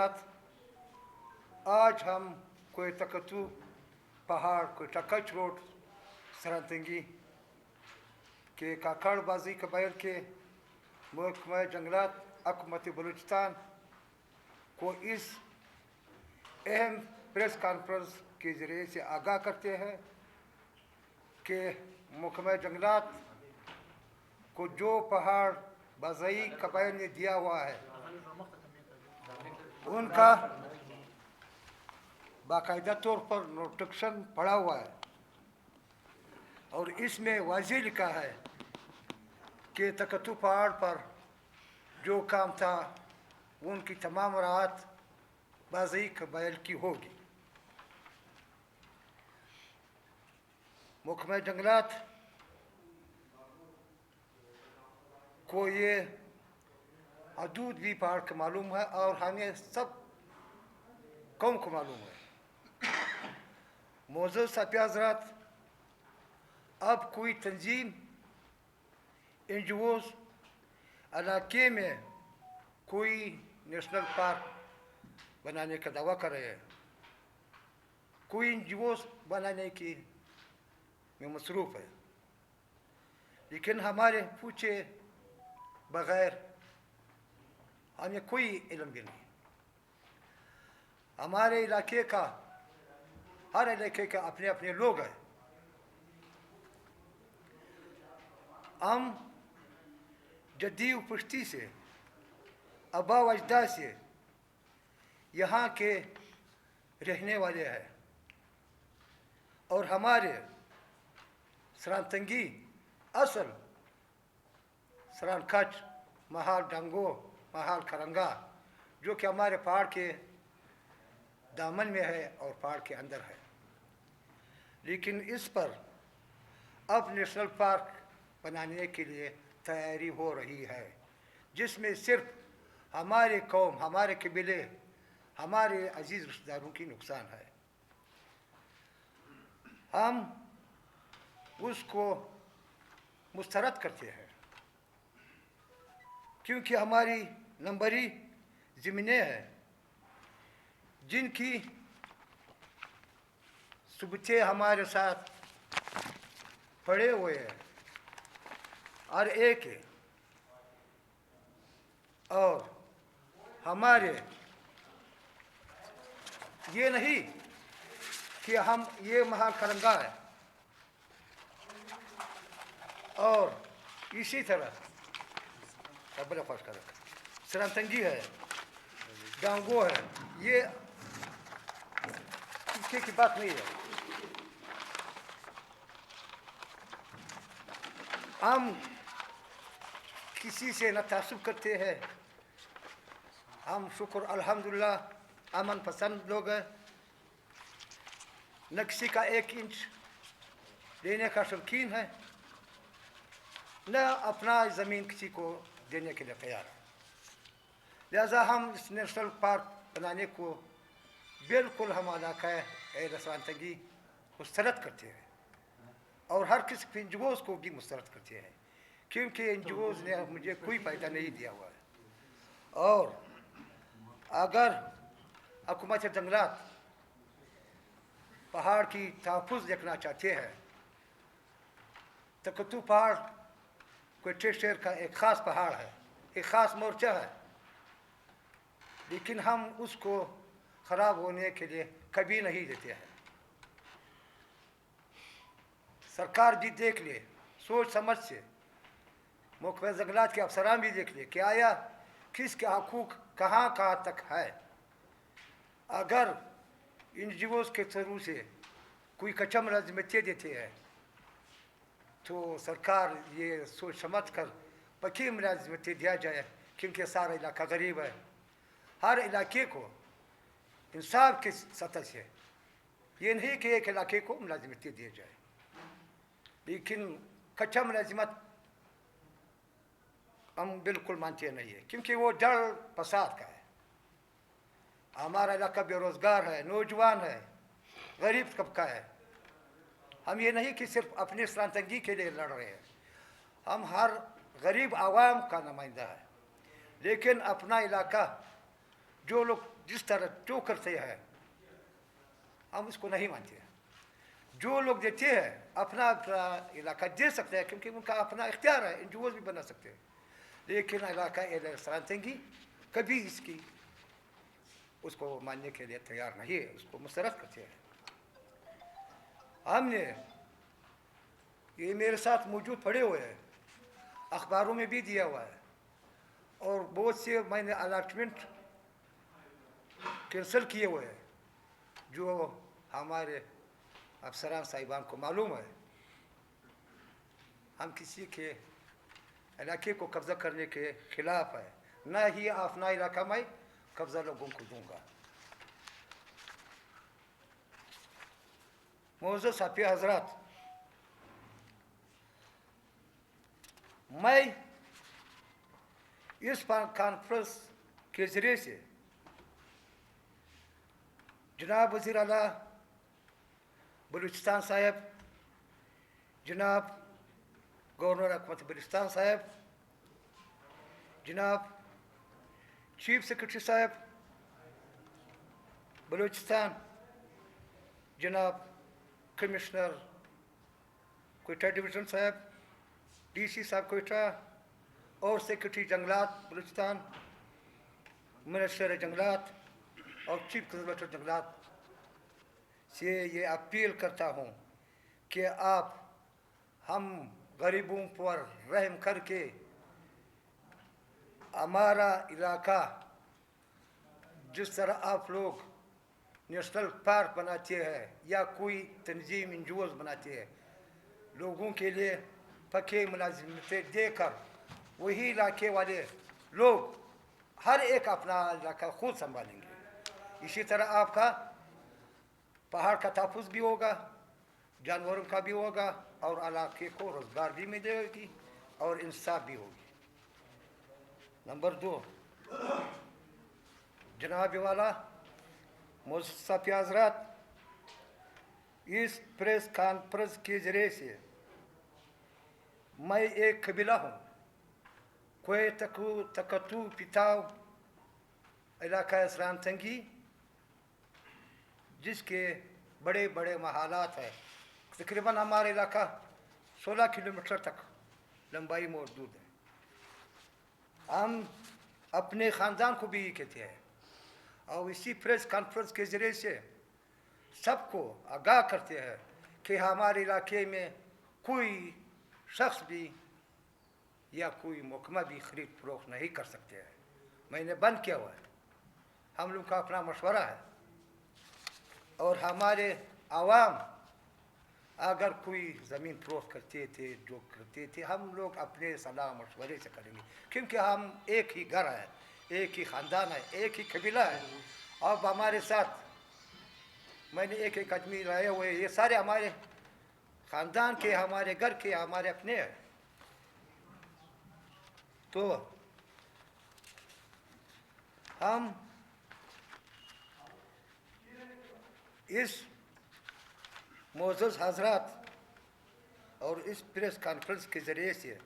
जंगलात आज हम कोई तकतु पहाड़ कोई टकच रोड सरातंगी के काकड़बाजी कबाइल के महकमा जंगलात हुकूमत बलूचिस्तान को इस अहम प्रेस कॉन्फ्रेंस के ज़रिए से आगाह करते हैं कि महकमा जंगलात को जो पहाड़ बाज़ई कबाइल ने दिया हुआ है उनका बाकायदा तौर पर नोटिफिकेशन पड़ा हुआ है और इसमें वाज़ेह लिखा है कि तकतु पहाड़ पर जो काम था उनकी तमाम राहत बाज़ई कबाइल की होगी। महकमा जंगलात को ये हदूद भी पहाड़ का मालूम है और हमें सब कौम को मालूम है। मौजूद साथिया हज़रात, अब कोई तंजीम NGOs इलाके में कोई नेशनल पार्क बनाने का दावा कर रहे हैं, कोई NGOs बनाने की में मसरूफ़ है, लेकिन हमारे पूछे बग़ैर हमें कोई इल्म भी नहीं। हमारे इलाके का हर इलाके का अपने अपने लोग हैं। हम जद्दी पुश्ती से आबा अजदाद से यहाँ के रहने वाले हैं और हमारे सरातंगी असल सरान कच महाल डंगो महाल खरंगा जो कि हमारे पहाड़ के दामन में है और पहाड़ के अंदर है, लेकिन इस पर अब नेशनल पार्क बनाने के लिए तैयारी हो रही है, जिसमें सिर्फ हमारे कौम हमारे कबीले हमारे अजीज़ रिश्तेदारों की नुकसान है। हम उसको मुस्तरद करते हैं क्योंकि हमारी नंबरी ज़मीनें हैं जिनकी सुबते हमारे साथ पड़े हुए हैं और एक है और हमारे ये नहीं कि हम ये महाल खरंगा है और इसी तरह सरातंगी है डांगो है, ये पीछे की बात नहीं है। हम किसी से न तासुब करते हैं, हम शुक्र अल्हम्दुलिल्लाह अमन पसंद लोग हैं, न किसी का 1 इंच देने का शौकीन है, न अपना ज़मीन किसी को देने के लिए तैयार है। लिहाजा हम इस नेशनल पार्क बनाने को बिल्कुल हम इलाक़ा सरातंगी मुस्तरद करते हैं और हर किसी NGOs को भी मुस्तरद करते हैं क्योंकि NGOs ने मुझे कोई फ़ायदा नहीं दिया हुआ है। और अगर हुकूमत जंगलात पहाड़ की तहफ़्फ़ुज़ देखना चाहते हैं, तकतु पहाड़ कोई शेर का एक ख़ास पहाड़ है, एक ख़ास मोर्चा है, लेकिन हम उसको ख़राब होने के लिए कभी नहीं देते हैं। सरकार भी देख ले, सोच समझ से, महकमा जंगलात के अफसरान भी देख ले कि आया किसके हकूक़ कहाँ कहाँ तक है। अगर NGOs के थ्रू से कोई कच्चा मुलाज़मतें देते हैं तो सरकार ये सोच समझ कर पक्की मुलाज़मतें दिया जाए क्योंकि सारा इलाका गरीब है। हर इलाके को इंसाफ की सतह से ये नहीं कि एक इलाके को मुलाज़मतें दिए जाए, लेकिन कच्चा मुलाज़मत हम बिल्कुल मानते नहीं है क्योंकि वो जड़ फसाद का है। हमारा इलाका बेरोज़गार है, नौजवान है, गरीब तबका है। हम ये नहीं कि सिर्फ अपने सरातंगी के लिए लड़ रहे हैं, हम हर गरीब आवाम का नुमाइंदा है, लेकिन अपना इलाका जो लोग जिस तरह जो करते हैं हम उसको नहीं मानते हैं। जो लोग देते हैं अपना अपना इलाका दे सकते हैं क्योंकि उनका अपना इख्तियार है, एनजीओ भी बना सकते हैं, लेकिन इलाका सरांतंगी कभी इसकी उसको मानने के लिए तैयार नहीं है, उसको मुस्तरद करते हैं। हमने ये मेरे साथ मौजूद पड़े हुए हैं, अखबारों में भी दिया हुआ है, और बहुत से मैंने अलाटमेंट कैंसिल किए हुए हैं जो हमारे अफसरान साहिबान को मालूम है। हम किसी के इलाके को कब्ज़ा करने के खिलाफ है, ना ही अपना इलाका में कब्ज़ा लोगों को दूंगा। मौजूद साफी हजरात, मैं इस कॉन्फ्रेंस के ज़रिए से जनाब वज़ीर आला बलूचिस्तान साहब, जनाब गवर्नर हुकूमत बलूचिस्तान साहब, जनाब चीफ सेक्रेटरी साहब बलूचिस्तान, जनाब कमिश्नर कोयटा डिवीज़न साहब, डीसी साहब कोयटा, और सेक्रेटरी जंगलात बलूचिस्तान, मिनिस्टर जंगलात और चीफ कंजर्वेटर जंगलात से ये अपील करता हूँ कि आप हम गरीबों पर रहम करके हमारा इलाका जिस तरह आप लोग नेशनल पार्क बनाते हैं या कोई तंजीम एनजीओज बनाते हैं, लोगों के लिए पक्के मुलाजिमतें देकर वही इलाके वाले लोग हर एक अपना इलाका खुद संभालेंगे। इसी तरह आपका पहाड़ का तहफ़्फ़ुज़ भी होगा, जानवरों का भी होगा, और इलाके को रोज़गार भी मिलेगी और इंसाफ भी होगी। नंबर 2, जनाब वाला मुस्तफ़ी हज़रात, इस प्रेस कॉन्फ्रेंस के ज़रिए से मैं एक कबीला हूँ, कोई तकतू पिताव इलाका सरांतंगी, जिसके बड़े बड़े महालात है। तकरीबन हमारा इलाका 16 किलोमीटर तक लंबाई मौजूद है। हम अपने ख़ानदान को भी कहते हैं, और इसी प्रेस कॉन्फ्रेंस के ज़रिए से सबको आगाह करते हैं कि हमारे इलाके में कोई शख्स भी या कोई महकमा भी ख़रीद फरोख्त नहीं कर सकते हैं। मैंने बंद किया हुआ है, हम लोग का अपना मशवरा है, और हमारे आवाम अगर कोई ज़मीन फरोख्त करते थे, जो करते थे, हम लोग अपने सलाह मशवरे से करेंगे, क्योंकि हम एक ही घर है, एक ही ख़ानदान है, एक ही कबीला है। अब हमारे साथ मैंने एक एक आदमी लाए हुए, ये सारे हमारे ख़ानदान के, हमारे घर के, हमारे अपने हैं। तो हम इस मोअज़्ज़ज़ हज़रात और इस प्रेस कॉन्फ्रेंस के ज़रिए से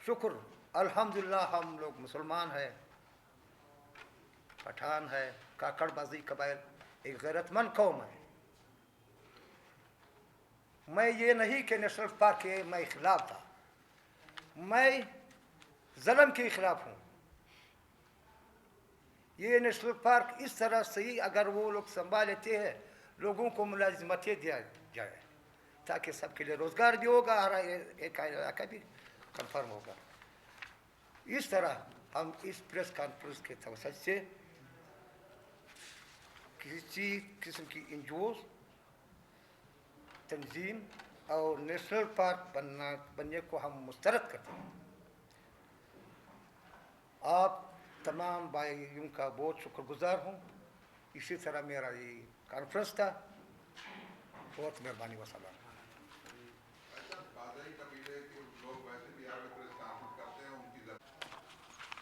शुक्र अल्हम्दुलिल्लाह, हम लोग मुसलमान हैं, पठान है, काकड़बाजी कबाइल एक गैरतमंद कौम है। मैं ये नहीं कि नेशनल पार्क के मैं खिलाफ था, मैं ज़ुल्म के खिलाफ हूँ। ये नेशनल पार्क इस तरह से ही अगर वो लोग संभाल लेते हैं, लोगों को मुलाजिमतें दिया जाए ताकि सबके लिए रोज़गार भी होगा, हर एक इलाका भी कन्फर्म होगा। इस तरह हम इस प्रेस कॉन्फ्रेंस के तवसत से किसी किस्म की एनजीओ, तंजीम और नेशनल पार्क बनने को हम मुस्तरद करते हैं। आप तमाम भाइयों का बहुत शुक्रगुजार हूँ। इसी तरह मेरा ये कॉन्फ्रेंस था। बहुत मेहरबानी वसलाम।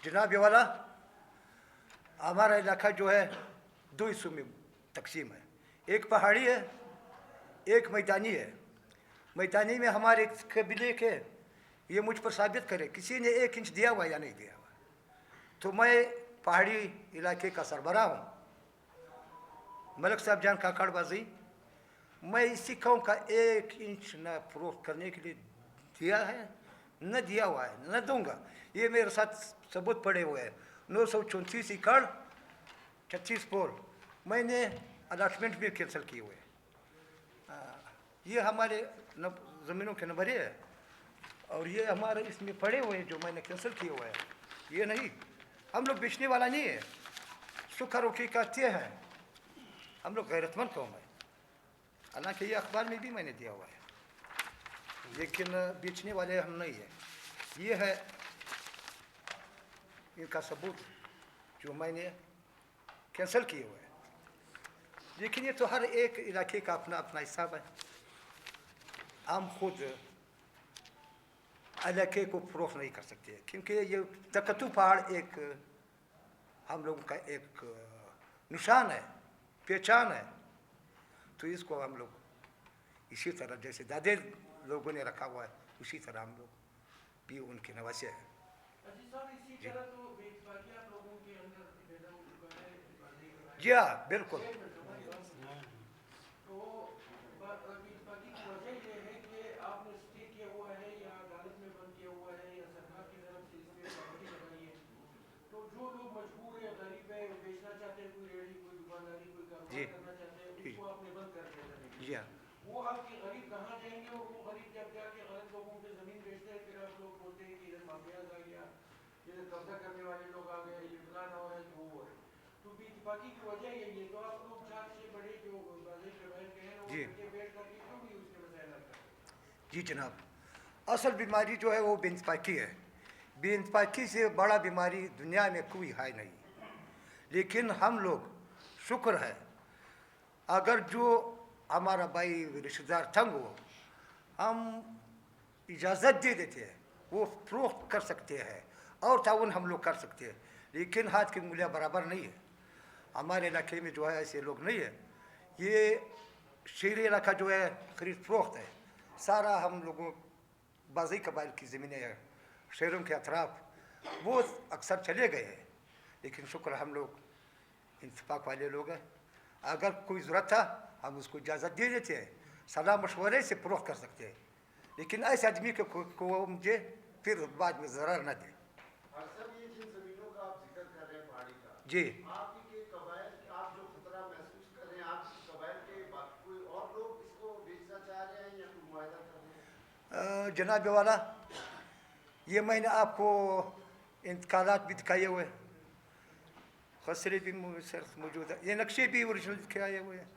जनाब वाला, हमारा इलाका जो है दो हिस्सों में तकसीम है, एक पहाड़ी है, एक मैदानी है। मैदानी में हमारे कबीले के, ये मुझ पर साबित करे किसी ने 1 इंच दिया हुआ या नहीं दिया हुआ। तो मैं पहाड़ी इलाके का सरबराह हूँ, मलिक साहब जान काकड़बाजी। मैं इसी कौम का 1 इंच न फरोख्त करने के लिए दिया है, न दिया हुआ है, न दूंगा। ये मेरे साथ सबूत पड़े हुए हैं। 934 एकड़ 36 पोल मैंने अलाटमेंट भी कैंसिल किए हुए हैं। ये हमारे ज़मीनों के नंबर है, और ये हमारे इसमें पड़े हुए हैं जो मैंने कैंसिल किए हुए हैं। ये नहीं, हम लोग बेचने वाला नहीं है, सुखा रोकी कहते हैं। हम लोग गैरतमंद कौम है, हालांकि ये अखबार में भी मैंने दिया हुआ है, लेकिन बेचने वाले हम नहीं है। ये है इनका सबूत जो मैंने कैंसिल किए हुए हैं। लेकिन ये तो हर एक इलाके का अपना अपना हिसाब है। हम खुद इलाके को फरोख्त नहीं कर सकते, क्योंकि ये तकतु पहाड़ एक हम लोगों का एक निशान है, पहचान है। तो इसको हम लोग इसी तरह जैसे दादे लोगों ने रखा हुआ है, उसी तरह हम लोग भी उनके नवासे हैं। जी हाँ, बिल्कुल। जी जी हाँ, वो आपके गरीब कहाँ जाएंगे, और वो गरीब जब जाके गलत लोगों पे जमीन बेचते हैं, फिर आप लोग बोलते हैं कि इधर माफियाज आ गया, इधर कब्जा करने वाले लोग आ गए, ये फलाना हो रहा है, वो हो रहा है। तो बेइत्तेफाकी की वजह यही है। तो आप लोग चार से बड़े जो वाज़ेह कबाइल के हैं, वो जी इकट्ठे बैठ करके क्यों भी उसके मसाइल हल करते हैं? जी जनाब, असल बीमारी जो है वो बेइंतफाकी है। बेइंतफाकी से बड़ा बीमारी दुनिया में कोई है नहीं। लेकिन हम लोग शुक्र है, अगर जो हमारा भाई रिश्तेदार तंग हो, हम इजाज़त दे देते हैं, वो फरोख्त कर सकते हैं और ताउन हम लोग कर सकते हैं। लेकिन हाथ की उंगलियां बराबर नहीं है। हमारे इलाके में जो है ऐसे लोग नहीं है। ये शहरी इलाका जो है खरीद फरोख्त है, सारा हम लोगों बाज़ी कबाइल की ज़मीनें हैं, शहरों के अतराफ वो अक्सर चले गए हैं। लेकिन शुक्र हम लोग इंतफाक वाले लोग हैं, अगर कोई ज़रूरत था हम उसको इजाज़त दे देते हैं, सलाह मशवरे से फरोख्त कर सकते हैं। लेकिन ऐसे आदमी को मुझे फिर बाद में ज़रार न दे। सर, ये जिन जमीनों का आप जिक्र कर रहे हैं पहाड़ी का, जी, आपकी के कबाइल, आप जो खतरा महसूस कर रहे हैं, आपकी कबाइल के कोई और लोग इसको बेचना चाह रहे हैं या कोई मुआहदा कर रहे हैं? जनाब वाला, ये मैंने आपको इंतकालात भी दिखाए हुए हैं, खसरे भी मौजूद है, ये नक्शे भी ओरिजिनल दिखाए हुए हैं।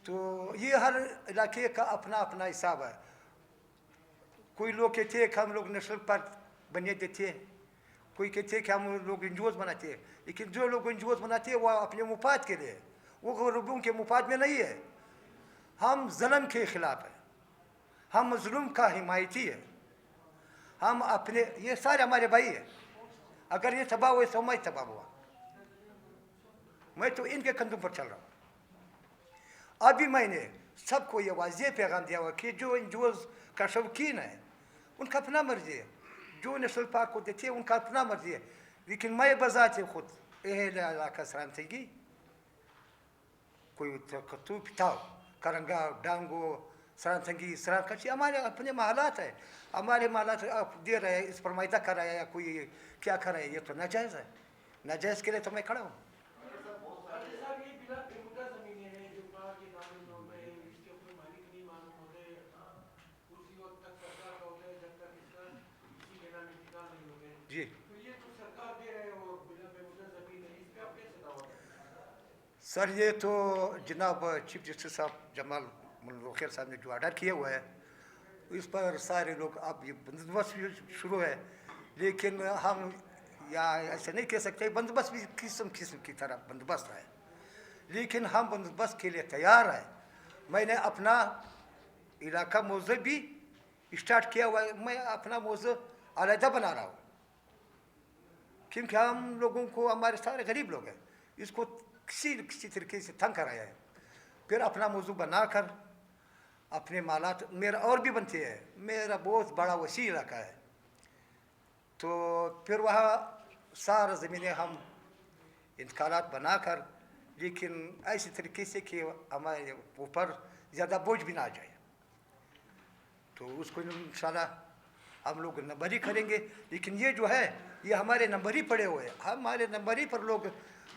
तो ये हर इलाके का अपना अपना हिसाब है। कोई लोग कहते हैं कि हम लोग नेशनल पार्क बने देते हैं, कोई कहते हैं कि हम लोग एनजीओज बनाते हैं। लेकिन जो लोग एनजीओज बनाते हैं वो अपने मुफाद के लिए, वो गरीबों के मुफाद में नहीं है। हम जुल्म के खिलाफ हैं, हम मजलूम का हिमायती है। हम अपने, ये सारे हमारे भाई हैं। अगर ये तबाह हुए तो मैं तबाह हुआ, मैं तो इनके कंधों पर चल रहा हूँ। अभी मैंने सबको ये वाज़ेह पैगाम दिया हुआ कि जो एनजीओज का शौकीन है उनका अपना मर्जी है, जो नेशनल पार्क को देते हैं उनका अपना मर्जी है। लेकिन मैं बजाते खुद इलाका सरानतगी कोई तू पिताओ करंगा डांगो सरानतगी सरानकची हमारे अपने मालात है। हमारे मालात आप दे रहे हैं, इस पर मायदा कर रहे हैं या कोई क्या कर रहे हैं, ये तो नाजायज़ है। नाजायज़ के लिए तो मैं खड़ा हूँ। जी तो ये तो सरकार दे रहे हो, बिना बेमुद्दा जमीन है, इस पे आप कैसे दावा करें? सर, ये तो जनाब चीफ जस्टिस साहब जमाल मुल्क साहब ने जो ऑर्डर किया हुआ है, इस पर सारे लोग अब ये बंदोबस्त भी शुरू है। लेकिन हम या ऐसे नहीं कह सकते, बंदोबस्त भी किस्म किस्म की तरह बंदोबस्त है, लेकिन हम बंदोबस्त के लिए तैयार है। मैंने अपना इलाका मौज़ू भी स्टार्ट किया हुआ है, मैं अपना मौज़ू अलहदा बना रहा हूँ, क्योंकि हम लोगों को, हमारे सारे गरीब लोग हैं, इसको किसी न किसी तरीके से तंग कराया है। फिर अपना मौजू बनाकर अपने मालात मेरा और भी बनते हैं। मेरा बहुत बड़ा वसी इलाका है, तो फिर वहाँ सारा ज़मीनें हम इंतकालात बनाकर, लेकिन ऐसे तरीके से कि हमारे ऊपर ज़्यादा बोझ भी ना आ जाए, तो उसको इंशाल्लाह हम लोग नंबर ही करेंगे। लेकिन ये जो है ये हमारे नंबर ही पड़े हुए हैं, हमारे नंबर ही पर लोग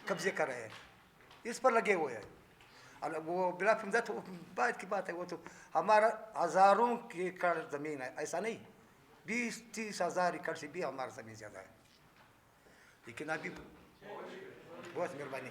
कब्जे कर रहे हैं, इस पर लगे हुए हैं। और वो बिला फिमदा तो बात की बात है, वो तो हमारा हज़ारों के एकड़ ज़मीन है, ऐसा नहीं 20-30 हज़ार एकड़ से भी हमारा ज़मीन ज़्यादा है। लेकिन अभी बहुत मेहरबानी।